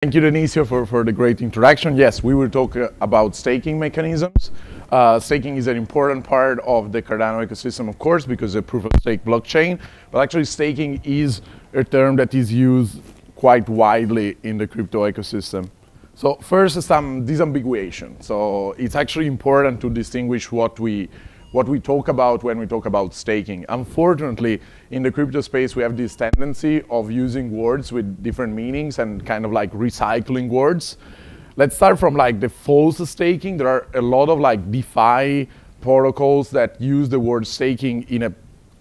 Thank you, Denisio, for the great introduction. Yes, we will talk about staking mechanisms. Staking is an important part of the Cardano ecosystem, of course, because it's a proof-of-stake blockchain. But actually, staking is a term that is used quite widely in the crypto ecosystem. So first, some disambiguation. So it's actually important to distinguish what we talk about when we talk about staking. Unfortunately, in the crypto space, we have this tendency of using words with different meanings and kind of like recycling words. Let's start from like the false staking. There are a lot of like DeFi protocols that use the word staking in a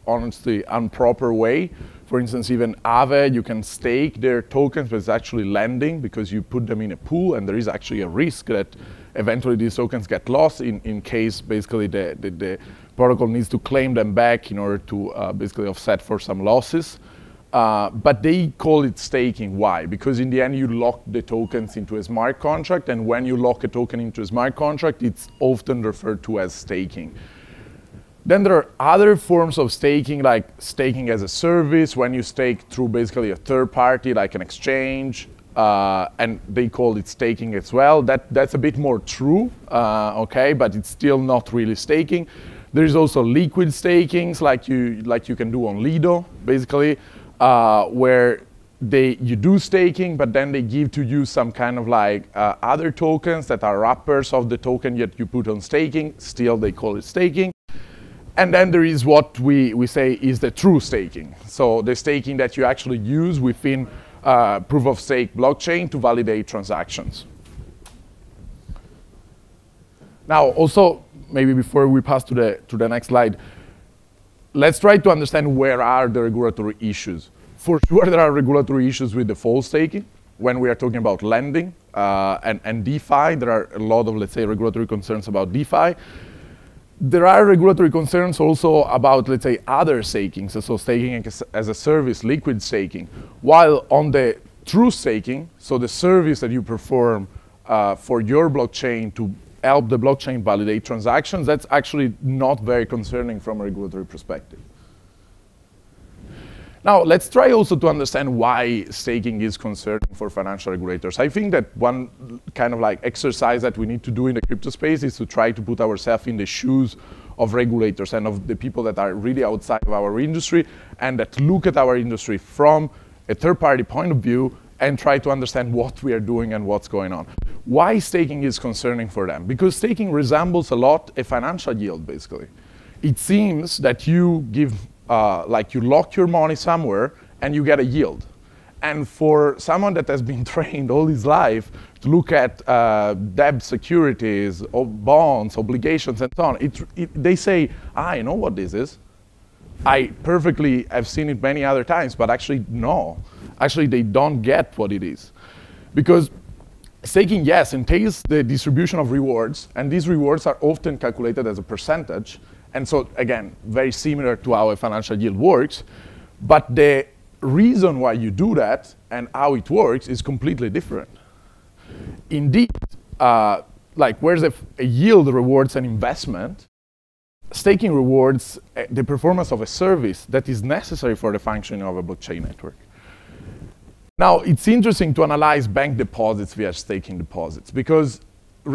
honestly improper way. For instance, even Aave, you can stake their tokens, but it's actually lending because you put them in a pool, and there is actually a risk that eventually these tokens get lost in case basically the protocol needs to claim them back in order to basically offset for some losses. But they call it staking. Why? Because in the end, you lock the tokens into a smart contract, and when you lock a token into a smart contract, it's often referred to as staking. Then there are other forms of staking, like staking as a service, when you stake through basically a third party, like an exchange, and they call it staking as well. That's a bit more true, okay, but it's still not really staking. There's also liquid stakings, like you can do on Lido, basically, where you do staking, but then they give to you some kind of like other tokens that are wrappers of the token that you put on staking. Still, they call it staking. And then there is what we say is the true staking. So the staking that you actually use within proof-of-stake blockchain to validate transactions. Now, also, maybe before we pass to the next slide, let's try to understand where are the regulatory issues. For sure, there are regulatory issues with the false staking. When we are talking about lending and DeFi, there are a lot of, let's say, regulatory concerns about DeFi. There are regulatory concerns also about, let's say, other stakings, so staking as a service, liquid staking. While on the true staking, so the service that you perform for your blockchain to help the blockchain validate transactions, that's actually not very concerning from a regulatory perspective. Now, let's try also to understand why staking is concerning for financial regulators. I think that one kind of like exercise that we need to do in the crypto space is to try to put ourselves in the shoes of regulators and of the people that are really outside of our industry and that look at our industry from a third-party point of view and try to understand what we are doing and what's going on. Why staking is concerning for them? Because staking resembles a lot a financial yield, basically. It seems that you give like you lock your money somewhere and you get a yield. And for someone that has been trained all his life to look at debt securities, or bonds, obligations, and so on, they say, I know what this is. I perfectly have seen it many other times, but actually, no. Actually, they don't get what it is. Because staking, yes, entails the distribution of rewards, and these rewards are often calculated as a percentage. And so, again, very similar to how a financial yield works. But the reason why you do that and how it works is completely different. Indeed, like whereas a yield rewards an investment, staking rewards the performance of a service that is necessary for the functioning of a blockchain network. Now, it's interesting to analyze bank deposits via staking deposits, because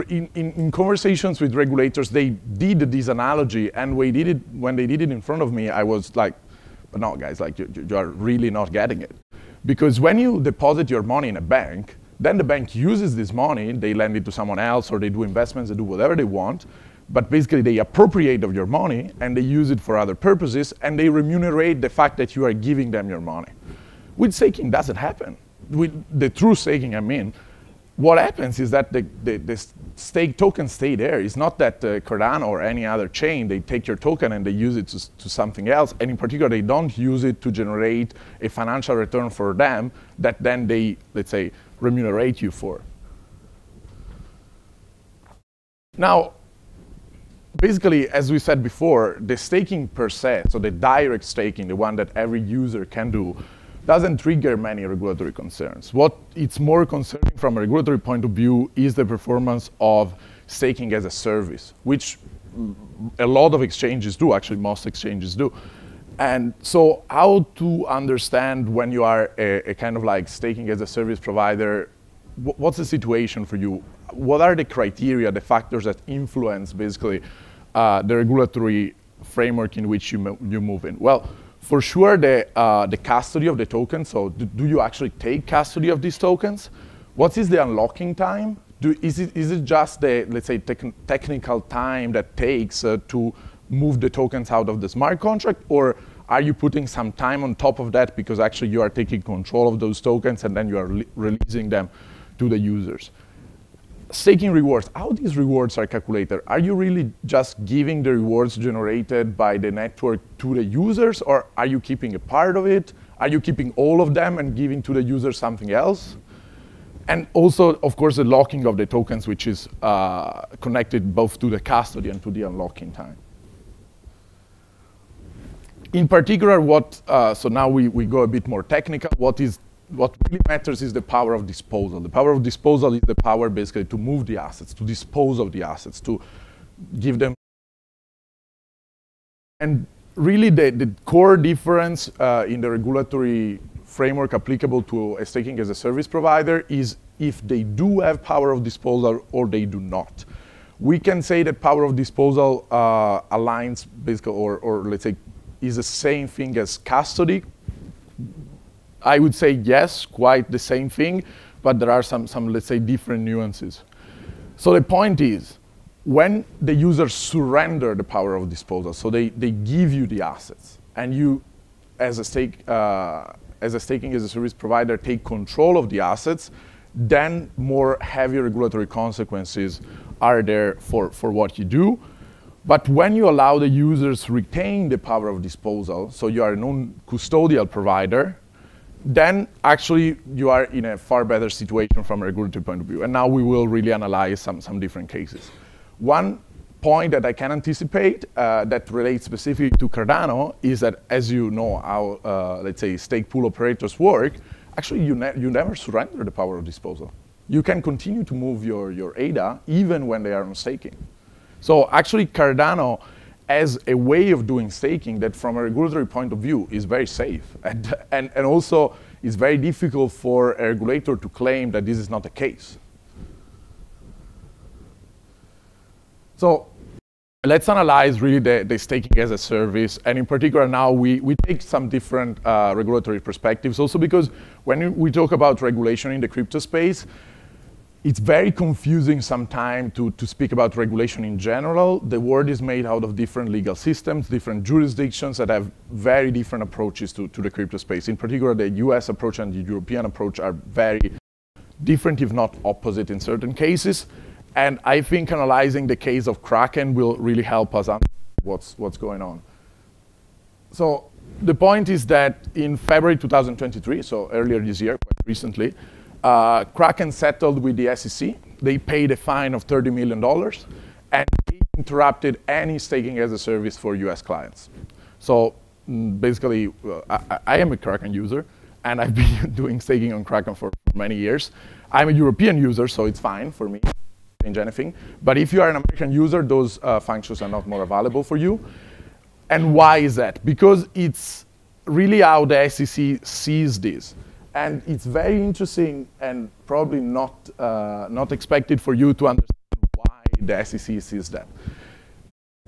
in conversations with regulators, they did this analogy, and when they did it in front of me, I was like, but no, guys, like you are really not getting it. Because when you deposit your money in a bank, then the bank uses this money, they lend it to someone else, or they do investments, they do whatever they want, but basically they appropriate of your money, and they use it for other purposes, and they remunerate the fact that you are giving them your money. With staking, doesn't happen. With the true staking, I mean, what happens is that the stake tokens stay there. It's not that Cardano or any other chain, they take your token and they use it to something else. And in particular, they don't use it to generate a financial return for them that then they, let's say, remunerate you for. Now, basically, as we said before, the staking per se, so the direct staking, the one that every user can do, doesn't trigger many regulatory concerns. What it's more concerning from a regulatory point of view is the performance of staking as a service, which a lot of exchanges do, actually most exchanges do. And so how to understand when you are a kind of like staking as a service provider what's the situation for you? What are the criteria, the factors that influence basically the regulatory framework in which you move in? Well, for sure, the custody of the tokens. So do you actually take custody of these tokens? What is the unlocking time? Is it just the, let's say, technical time that takes to move the tokens out of the smart contract? Or are you putting some time on top of that because actually you are taking control of those tokens and then you are releasing them to the users? Staking rewards, how these rewards are calculated? Are you really just giving the rewards generated by the network to the users, or are you keeping a part of it? Are you keeping all of them and giving to the user something else? And also, of course, the locking of the tokens, which is connected both to the custody and to the unlocking time. In particular, so now we go a bit more technical. What really matters is the power of disposal. The power of disposal is the power basically to move the assets, to dispose of the assets, to give them. And really the core difference in the regulatory framework applicable to a staking as a service provider is if they do have power of disposal or they do not. We can say that power of disposal aligns basically, or let's say, is the same thing as custody. I would say yes, quite the same thing, but there are some let's say, different nuances. So the point is, when the users surrender the power of disposal, so they give you the assets, and you, as a staking as a service provider, take control of the assets, then more heavy regulatory consequences are there for what you do. But when you allow the users retain the power of disposal, so you are a non-custodial provider, then actually you are in a far better situation from a regulatory point of view. And now we will really analyze some different cases. One point that I can anticipate that relates specifically to Cardano is that, as you know how, let's say, stake pool operators work, actually you never surrender the power of disposal. You can continue to move your ADA even when they are on staking. So actually Cardano, as a way of doing staking that from a regulatory point of view is very safe. And also it's very difficult for a regulator to claim that this is not the case. So let's analyze really the staking as a service. And in particular now we take some different regulatory perspectives also because when we talk about regulation in the crypto space, it's very confusing sometimes to speak about regulation in general. The word is made out of different legal systems, different jurisdictions that have very different approaches to the crypto space. In particular, the US approach and the European approach are very different, if not opposite in certain cases. And I think analyzing the case of Kraken will really help us understand what's going on. So the point is that in February 2023, so earlier this year, quite recently, Kraken settled with the SEC. They paid a fine of $30 million, and they interrupted any staking as a service for US clients. So basically, I am a Kraken user, and I've been doing staking on Kraken for many years. I'm a European user, so it's fine for me to change anything. But if you are an American user, those functions are not more available for you. And why is that? Because it's really how the SEC sees this. And it's very interesting and probably not expected for you to understand why the SEC sees that.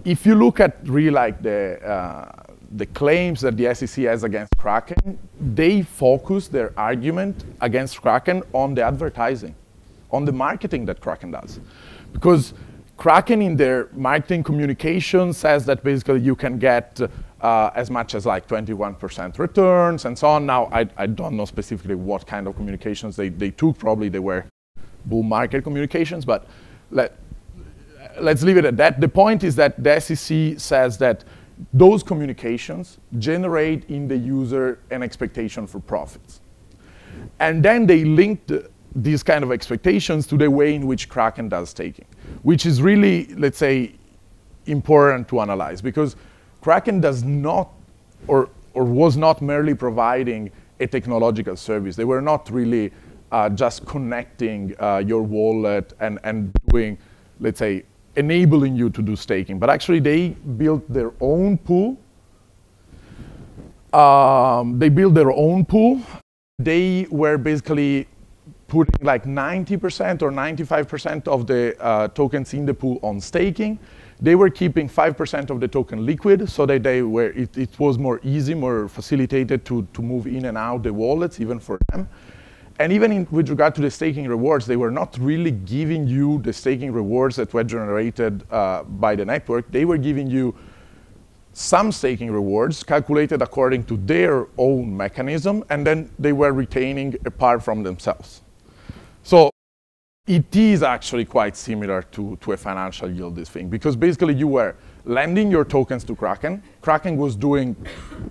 If you look at really like the claims that the SEC has against Kraken, they focus their argument against Kraken on the advertising, on the marketing that Kraken does. Because Kraken in their marketing communication says that basically you can get as much as like 21% returns and so on. Now, I don't know specifically what kind of communications they took. Probably they were bull market communications, but let's leave it at that. The point is that the SEC says that those communications generate in the user an expectation for profits. And then they linked these kind of expectations to the way in which Kraken does staking, which is really, let's say, important to analyze because Kraken does not, or was not merely providing a technological service. They were not really just connecting your wallet and doing, let's say, enabling you to do staking, but actually they built their own pool. They were basically putting like 90% or 95% of the tokens in the pool on staking. They were keeping 5% of the token liquid so that it was more easy, more facilitated to move in and out the wallets, even for them. And even with regard to the staking rewards, they were not really giving you the staking rewards that were generated by the network. They were giving you some staking rewards calculated according to their own mechanism, and then they were retaining a part from themselves. So it is actually quite similar to a financial yield, this thing, because basically you were lending your tokens to Kraken. Kraken was doing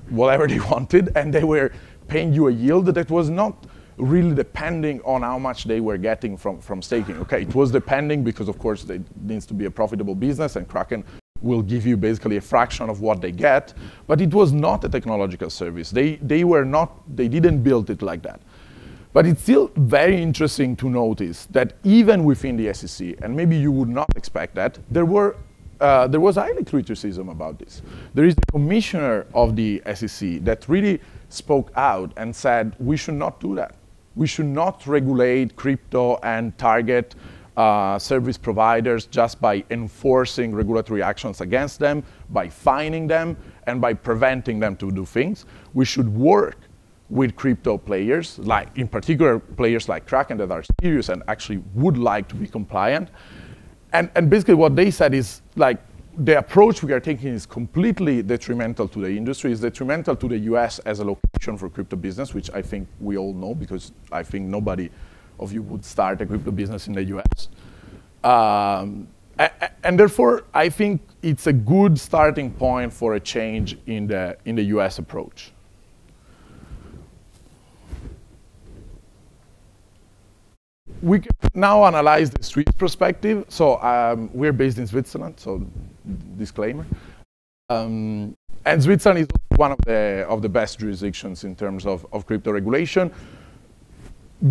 whatever they wanted, and they were paying you a yield that was not really depending on how much they were getting from staking. Okay, it was depending because, of course, it needs to be a profitable business, and Kraken will give you basically a fraction of what they get, but it was not a technological service. They didn't build it like that. But it's still very interesting to notice that even within the SEC, and maybe you would not expect that, there was highly criticism about this. There is the commissioner of the SEC that really spoke out and said, we should not do that. We should not regulate crypto and target service providers just by enforcing regulatory actions against them, by fining them, and by preventing them to do things. We should work with crypto players, like in particular players like Kraken that are serious and actually would like to be compliant. And basically what they said is like the approach we are taking is completely detrimental to the industry, is detrimental to the US as a location for crypto business, which I think we all know because I think nobody of you would start a crypto business in the US. And therefore, I think it's a good starting point for a change in the US approach. We can now analyze the Swiss perspective. So we're based in Switzerland, so disclaimer. And Switzerland is one of the best jurisdictions in terms of crypto regulation,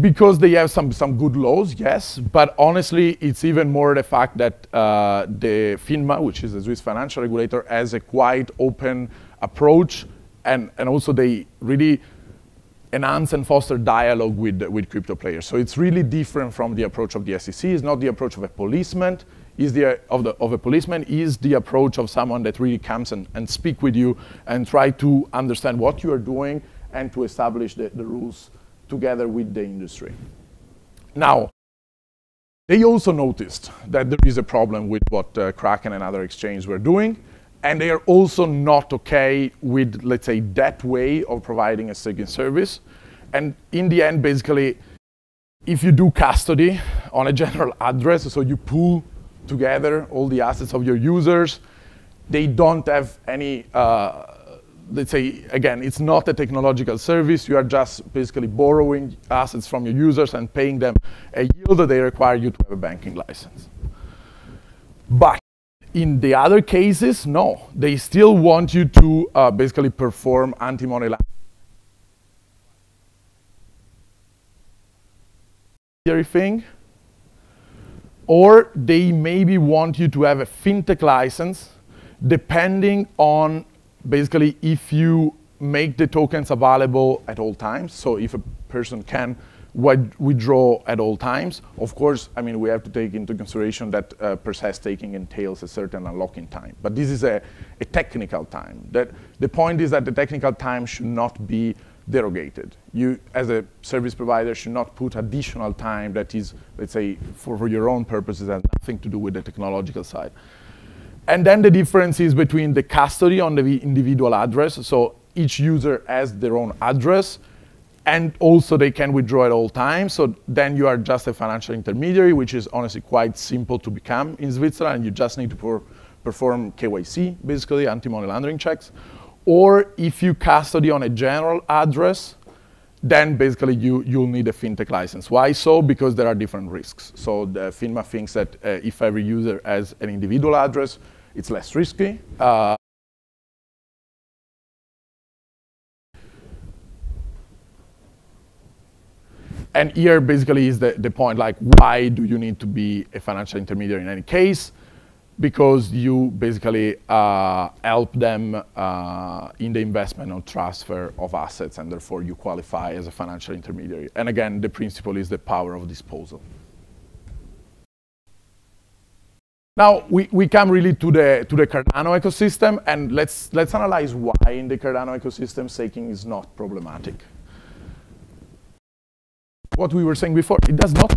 because they have some good laws, yes, but honestly, it's even more the fact that the FINMA, which is the Swiss financial regulator, has a quite open approach, and also they really enhance and foster dialogue with crypto players. So it's really different from the approach of the SEC. It's not the approach of a policeman. Is the approach of someone that really comes and speak with you and try to understand what you are doing and to establish the rules together with the industry. Now, they also noticed that there is a problem with what Kraken and other exchanges were doing, and they are also not okay with, let's say, that way of providing a staking service. And in the end, basically, if you do custody on a general address, so you pool together all the assets of your users, they don't have any, let's say, again, it's not a technological service. You are just basically borrowing assets from your users and paying them a yield that they require you to have a banking license. But in the other cases, no. They still want you to basically perform anti-money laundering thing. Or they maybe want you to have a fintech license, depending on basically if you make the tokens available at all times. So if a person can withdraw at all times. Of course, I mean, we have to take into consideration that per se staking entails a certain unlocking time. But this is a technical time. The point is that the technical time should not be derogated. You, as a service provider, should not put additional time that is, let's say, for your own purposes and nothing to do with the technological side. And then the difference is between the custody on the individual address. So each user has their own address, and also they can withdraw at all times. So then you are just a financial intermediary, which is honestly quite simple to become in Switzerland. You just need to perform KYC, basically, anti-money laundering checks. Or if you custody on a general address, then basically you'll need a fintech license. Why so? Because there are different risks. So the FINMA thinks that if every user has an individual address, it's less risky. And here basically is the point, like, why do you need to be a financial intermediary in any case? because you basically help them in the investment or transfer of assets, and therefore you qualify as a financial intermediary. And again, the principle is the power of disposal. Now we come really to the Cardano ecosystem, and let's analyze why in the Cardano ecosystem staking is not problematic. What we were saying before, it does not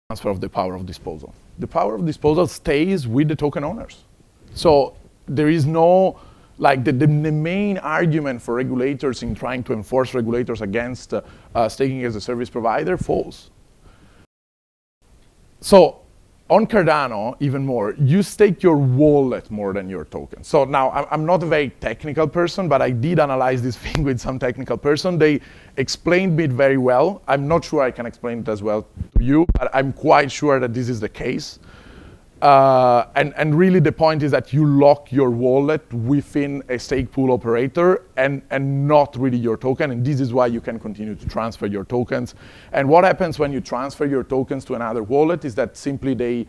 transfer of the power of disposal. The power of disposal stays with the token owners. So there is no, like the main argument for regulators in trying to enforce regulators against staking as a service provider falls. So on Cardano, even more, you stake your wallet more than your token. So now, I'm not a very technical person, but I did analyze this thing with some technical person. They explained it very well. I'm not sure I can explain it as well to you, but I'm quite sure that this is the case. And really the point is that you lock your wallet within a stake pool operator and not really your token, and this is why you can continue to transfer your tokens. And what happens when you transfer your tokens to another wallet is that simply they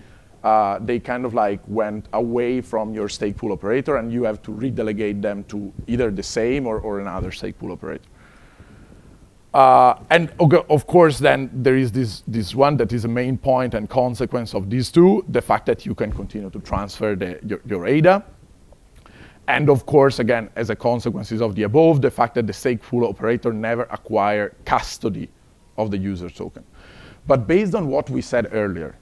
kind of like went away from your stake pool operator, and you have to redelegate them to either the same or another stake pool operator. And of course, then there is this one that is a main point and consequence of these two, the fact that you can continue to transfer your ADA. And of course, again, as a consequence of the above, the fact that the stake pool operator never acquire custody of the user token. But based on what we said earlier,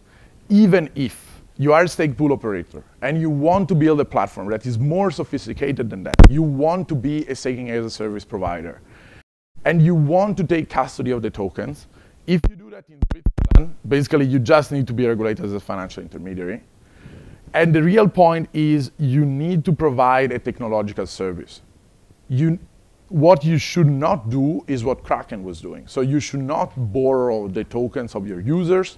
even if you are a stake pool operator and you want to build a platform that is more sophisticated than that, you want to be a staking as a service provider, and you want to take custody of the tokens, if you do that in Switzerland, basically you just need to be regulated as a financial intermediary. And the real point is you need to provide a technological service. What you should not do is what Kraken was doing. So you should not borrow the tokens of your users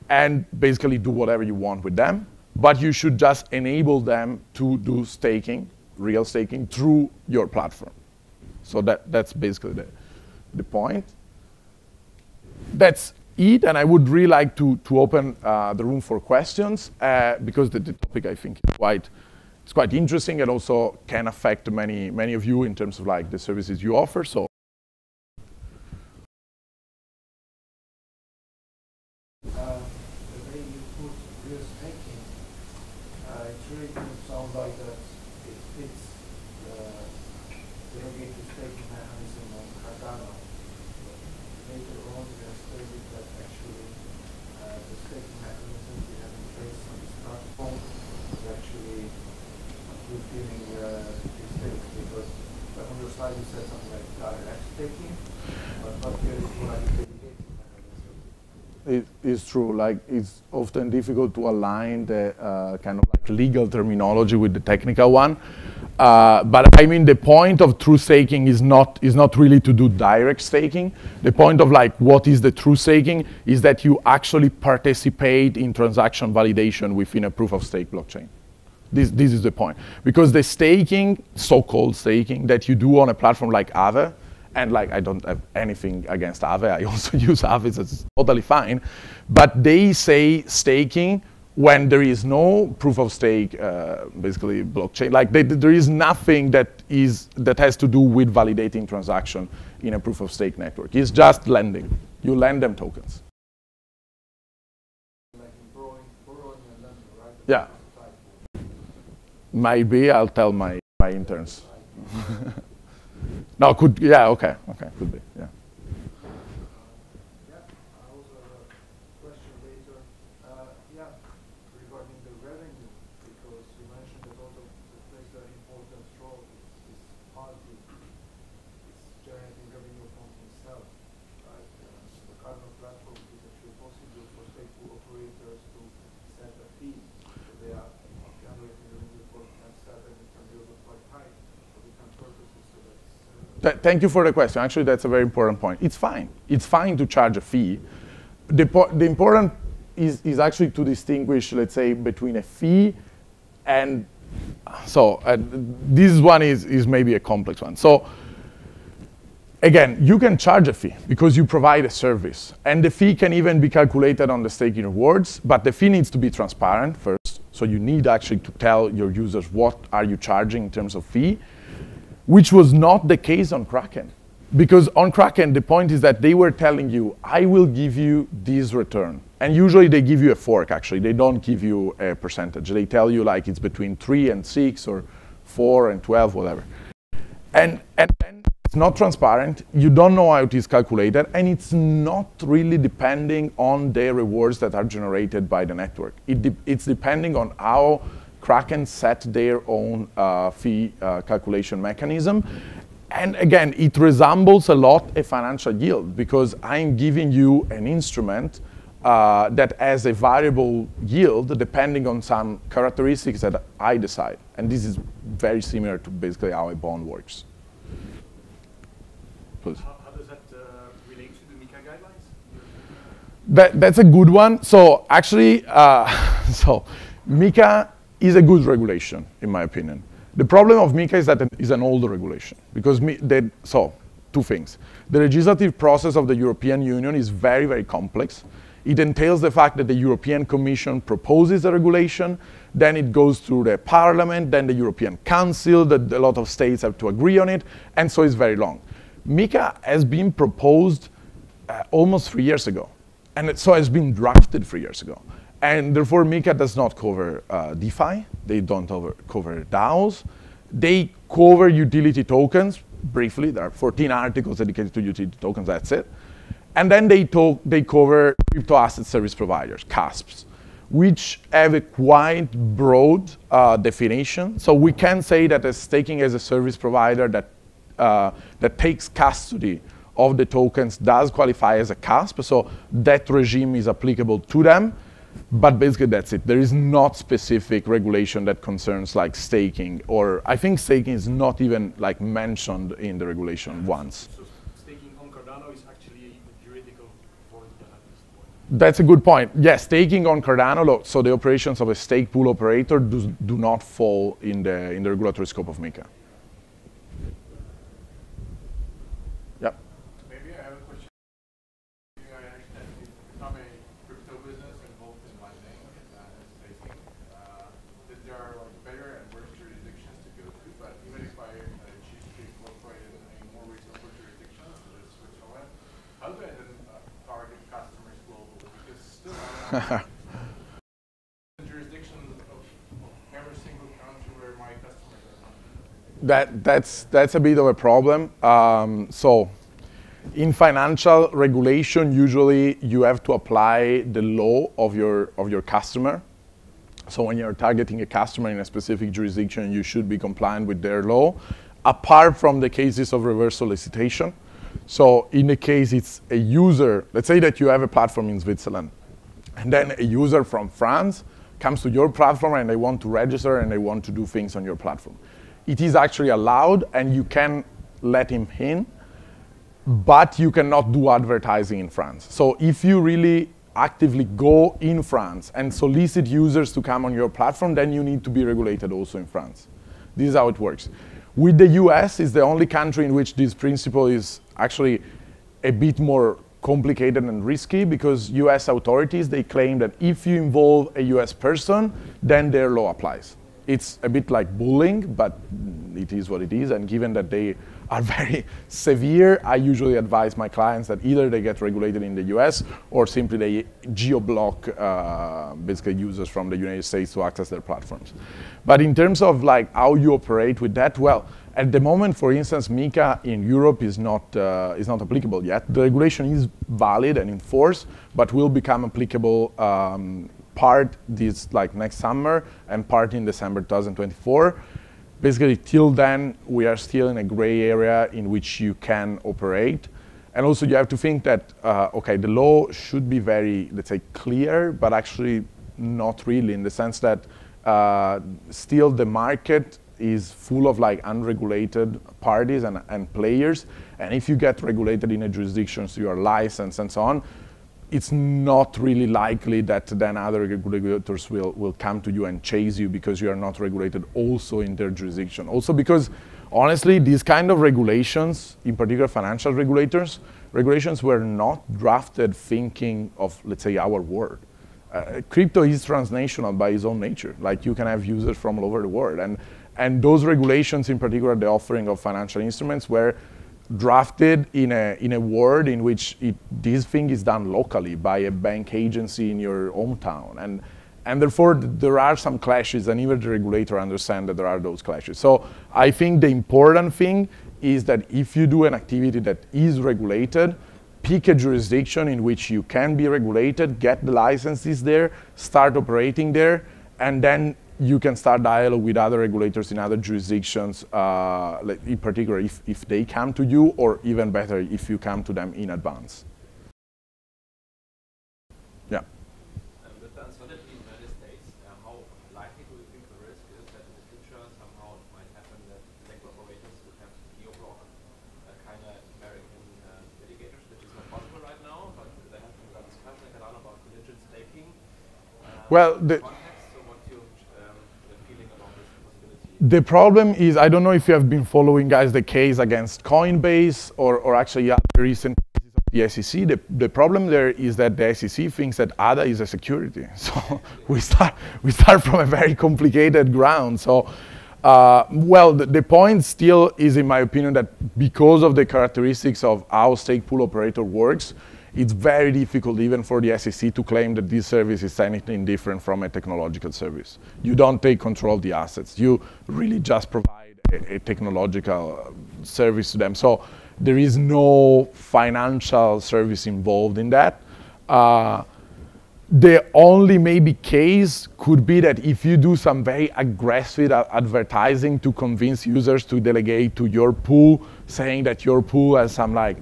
and basically do whatever you want with them, but you should just enable them to do staking, real staking, through your platform. So that's basically the point. That's it, and I would really like to open the room for questions because the topic I think is quite interesting and also can affect many of you in terms of like the services you offer. So. The way you put real staking, it really sounds like that it fits delegated staking mechanism on Cardano. But later on, we have stated that actually the staking mechanism we have in place on this platform is actually fulfilling these stakes, because on your slide you said something like direct staking, but not here is more like a dedicated mechanism. It is true. Like it's often difficult to align the kind of like legal terminology with the technical one. But I mean, the point of true staking is not really to do direct staking. The point of like what is the true staking is that you actually participate in transaction validation within a proof of stake blockchain. This is the point, because the staking, so-called staking that you do on a platform like Aave, and like I don't have anything against Aave, I also use Aave, so it's totally fine, but they say staking when there is no proof of stake, basically blockchain. Like there is nothing that has to do with validating transaction in a proof of stake network. It's just lending. You lend them tokens. Like borrowing and lending, right? Yeah. Might be. I'll tell my interns. No, could, yeah, okay, could be, yeah. Yeah, I also have a question later. Regarding the revenue, because you mentioned that also the plays an important role is party is generating revenue from itself, right? The Cardano platform is actually possible for stake pool operators to set a fee, so they are generating revenue for themselves, and it can be also quite high for different purposes. So that's Thank you for the question. Actually, that's a very important point. It's fine. It's fine to charge a fee. The important is actually to distinguish, let's say, between a fee and, so this one is maybe a complex one. So again, you can charge a fee because you provide a service, and the fee can even be calculated on the staking rewards, but the fee needs to be transparent first. So you need actually to tell your users what are you charging in terms of fee, which was not the case on Kraken. Because on Kraken, the point is that they were telling you, I will give you this return. And usually they give you a fork, actually. They don't give you a percentage. They tell you like it's between 3 and 6 or 4 and 12, whatever. And then it's not transparent. You don't know how it is calculated. And it's not really depending on the rewards that are generated by the network. It's depending on how Kraken set their own fee calculation mechanism. And again, it resembles a lot a financial yield because I'm giving you an instrument that has a variable yield depending on some characteristics that I decide. And this is very similar to basically how a bond works. Please. How does that relate to the MiCA guidelines? That's a good one. So actually, so MiCA is a good regulation, in my opinion. The problem of MiCA is that it is an older regulation because so 2 things. The legislative process of the European Union is very, very complex. It entails the fact that the European Commission proposes a regulation, then it goes through the Parliament, then the European Council, that a lot of states have to agree on it, and so it's very long. MiCA has been proposed almost 3 years ago, and so has been drafted 3 years ago. And therefore, MiCA does not cover DeFi. They don't cover DAOs. They cover utility tokens briefly. There are 14 articles dedicated to utility tokens. That's it. And then they cover crypto asset service providers, CASPs, which have a quite broad definition. So we can say that a staking as a service provider that takes custody of the tokens does qualify as a CASP. So that regime is applicable to them. But basically that's it. There is not specific regulation that concerns like staking, or I think staking is not even like mentioned in the regulation once. So staking on Cardano is actually juridical for that at this point. That's a good point. Yes, staking on Cardano, so the operations of a stake pool operator do not fall in the regulatory scope of MiCA. Yep. Maybe I have a question. I understand from a crypto business involved in lending and staking, that there are like better and worse jurisdictions to go to. But even if I choose to incorporate in a more reasonable jurisdiction, such as Switzerland, how do I then target customers globally? Because still, the jurisdiction of every single country where my customers are. That's a bit of a problem. So in financial regulation, usually you have to apply the law of your customer. So when you're targeting a customer in a specific jurisdiction, you should be compliant with their law, apart from the cases of reverse solicitation. So in the case it's a user, let's say that you have a platform in Switzerland, and then a user from France comes to your platform and they want to register and they want to do things on your platform. It is actually allowed and you can let him in, but you cannot do advertising in France. So if you really actively go in France and solicit users to come on your platform, then you need to be regulated also in France. This is how it works. With the US, it's the only country in which this principle is actually a bit more complicated and risky, because US authorities, they claim that if you involve a US person, then their law applies. It's a bit like bullying, but it is what it is. And given that they are very severe, I usually advise my clients that either they get regulated in the US or simply they geo-block basically users from the United States to access their platforms. But in terms of like how you operate with that, well, at the moment, for instance, MiCA in Europe is not applicable yet. The regulation is valid and in force, but will become applicable part this like next summer and part in December 2024. Basically, till then, we are still in a gray area in which you can operate. And also, you have to think that, okay, the law should be very, let's say, clear, but actually not really, in the sense that still the market is full of like unregulated parties and players. And if you get regulated in a jurisdiction, so you are licensed and so on, it's not really likely that then other regulators will come to you and chase you because you are not regulated also in their jurisdiction. Also because, honestly, these kind of regulations, in particular financial regulations were not drafted thinking of, let's say, our world. crypto is transnational by its own nature. Like, you can have users from all over the world. And those regulations, in particular, the offering of financial instruments, were drafted in a world in which this thing is done locally by a bank agency in your hometown. And therefore, there are some clashes, and even the regulator understands that there are those clashes. So I think the important thing is that if you do an activity that is regulated, pick a jurisdiction in which you can be regulated, get the licenses there, start operating there, and then you can start dialogue with other regulators in other jurisdictions, in particular if they come to you, or even better, if you come to them in advance. Yeah. With the uncertainty in the United States, how likely do you think the risk is that in the future somehow it might happen that legal operators would have to geo-block kind of American mitigators, which is not possible right now, but there has been some discussion in Cardano about collision staking. Well, the problem is, I don't know if you have been following, guys, the case against Coinbase or actually other recent cases of the SEC. The problem there is that the SEC thinks that ADA is a security. So we start from a very complicated ground. So, well, the point still is, in my opinion, that because of the characteristics of how stake pool operator works, it's very difficult even for the SEC to claim that this service is anything different from a technological service. You don't take control of the assets. You really just provide a technological service to them. So there is no financial service involved in that. The only maybe case could be that if you do some very aggressive advertising to convince users to delegate to your pool, saying that your pool has some like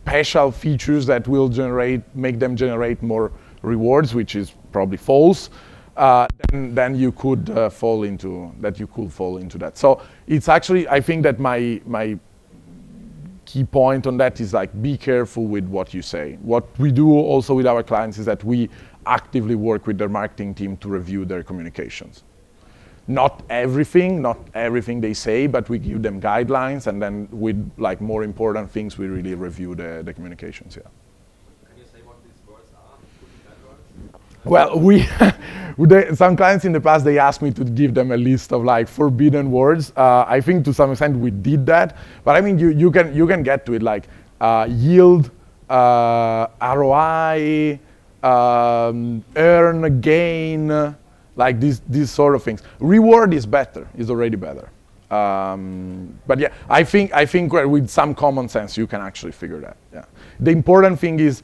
special features that will make them generate more rewards, which is probably false, then you could fall into that. So it's actually, I think that my key point on that is like, be careful with what you say. What we do also with our clients is that we actively work with their marketing team to review their communications. Not everything they say, but we give them guidelines, and then with like more important things, we really review the communications. Yeah. Can you say what these words are? Well, some clients in the past, they asked me to give them a list of like forbidden words. I think to some extent we did that, but I mean you can get to it, like yield, ROI, earn, gain. Like these sort of things. Reward is better, is already better. But yeah, I think with some common sense, you can actually figure that. Yeah. The important thing is,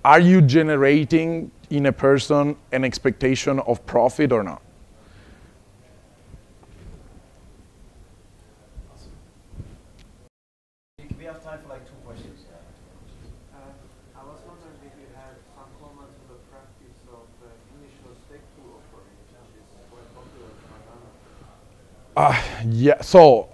are you generating in a person an expectation of profit or not? We have time for like 2 questions. I was wondering if you had some comments on the practice of initial stake pool offering, which is quite popular in Cardano. Yeah. So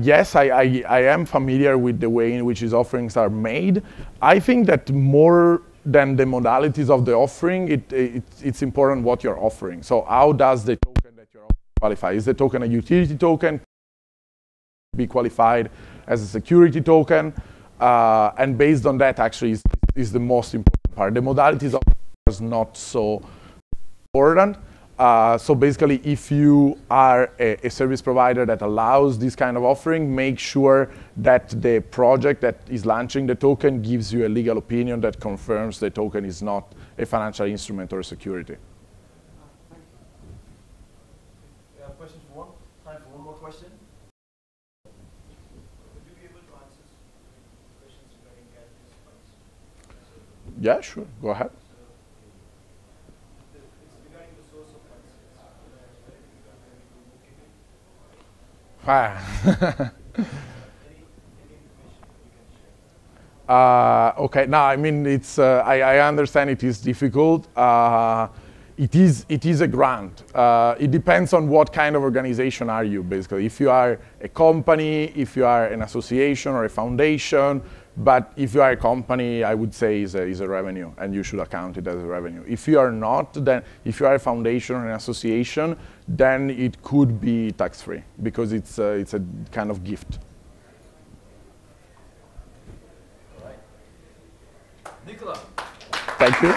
yes, I am familiar with the way in which these offerings are made. I think that more than the modalities of the offering, it's important what you're offering. So how does the token that you're offering qualify? Is the token a utility token? Be qualified as a security token? And based on that, actually, is the most important part. The modalities of are not so important. So basically, if you are a service provider that allows this kind of offering, make sure that the project that is launching the token gives you a legal opinion that confirms the token is not a financial instrument or a security. We have questions for one. Time for one more question. Would you be able to answer questions regarding participants? Yeah, sure. Go ahead. Okay. Now, I mean, it's. I understand it is difficult. It is a grant. It depends on what kind of organization are you, basically. If you are a company, if you are an association or a foundation. But if you are a company, I would say is a revenue, and you should account it as a revenue. If you are not, then if you are a foundation or an association, then it could be tax-free because it's a kind of gift. All right. Nicola. Thank you.